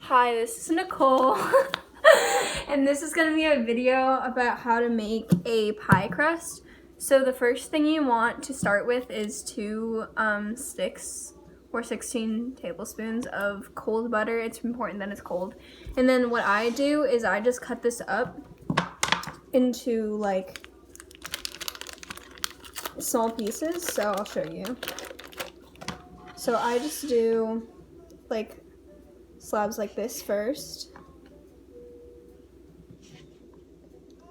Hi, this is Nicole, and this is going to be a video about how to make a pie crust. So the first thing you want to start with is 2 sticks or 16 tablespoons of cold butter. It's important that it's cold. And then what I do is I just cut this up into like small pieces, so I'll show you. So I just do like slabs like this first,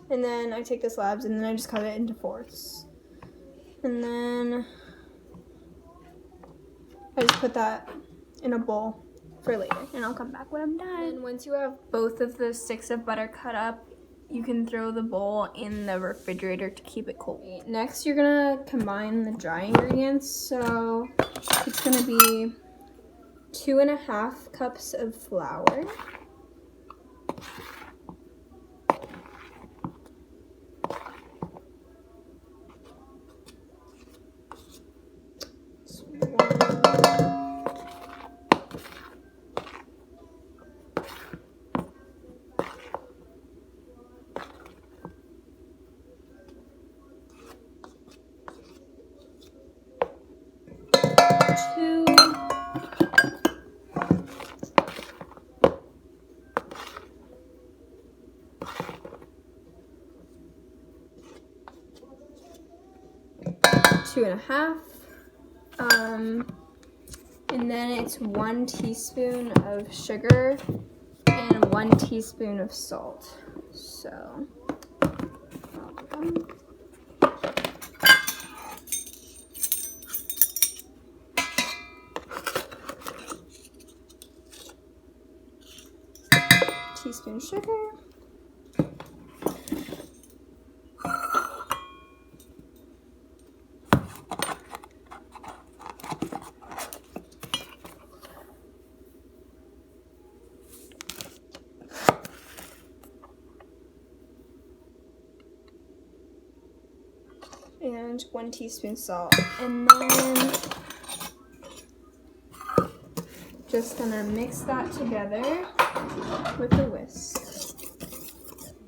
and then I take the slabs and then I just cut it into fourths, and then I just put that in a bowl for later, and I'll come back when I'm done. And once you have both of the sticks of butter cut up, you can throw the bowl in the refrigerator to keep it cold. Next, you're gonna combine the dry ingredients. So it's gonna be 2.5 cups of flour, 2.5, and then it's 1 teaspoon of sugar and 1 teaspoon of salt. So teaspoon sugar, and 1 teaspoon salt, and then just gonna mix that together with a whisk.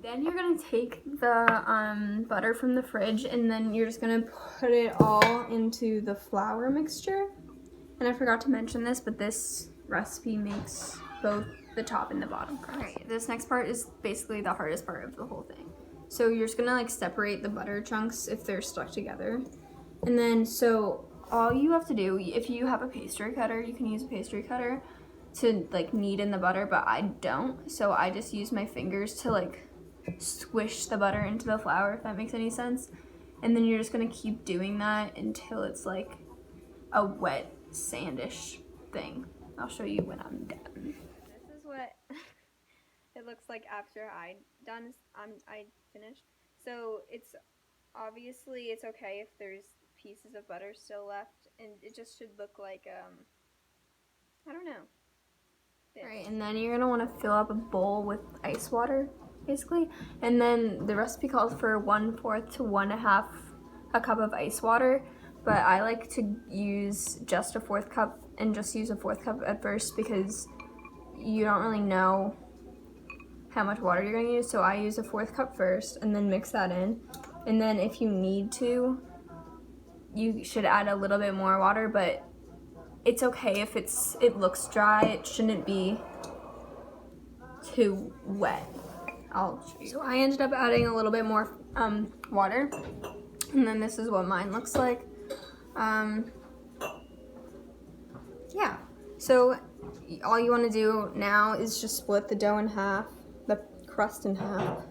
Then you're gonna take the butter from the fridge, and then you're just gonna put it all into the flour mixture. And I forgot to mention this, but this recipe makes both the top and the bottom crust. Alright, this next part is basically the hardest part of the whole thing. So you're just gonna like separate the butter chunks if they're stuck together. And then, so all you have to do, if you have a pastry cutter, you can use a pastry cutter to like knead in the butter, but I don't. So I just use my fingers to like squish the butter into the flour, if that makes any sense. And then you're just gonna keep doing that until it's like a wet sandish thing. I'll show you when I'm done. This is what it looks like after I finished. So it's obviously it's okay if there's pieces of butter still left, and it just should look like I don't know. Right, and then you're gonna want to fill up a bowl with ice water, basically. And then the recipe calls for 1/4 to 1/2 a cup of ice water, but I like to use just a 1/4 cup and just use a 1/4 cup at first because you don't really know how much water you're gonna use. So I use a 1/4 cup first and then mix that in. And then if you need to, you should add a little bit more water, but it's okay if it looks dry. It shouldn't be too wet. I'll show you. So I ended up adding a little bit more water, and then this is what mine looks like. Yeah, so all you want to do now is just split the dough in half, the crust in half,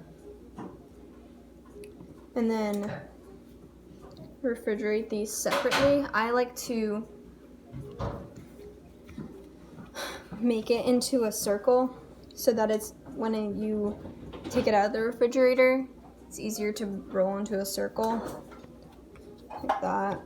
and then refrigerate these separately. I like to make it into a circle so that it's when you take it out of the refrigerator, it's easier to roll into a circle like that.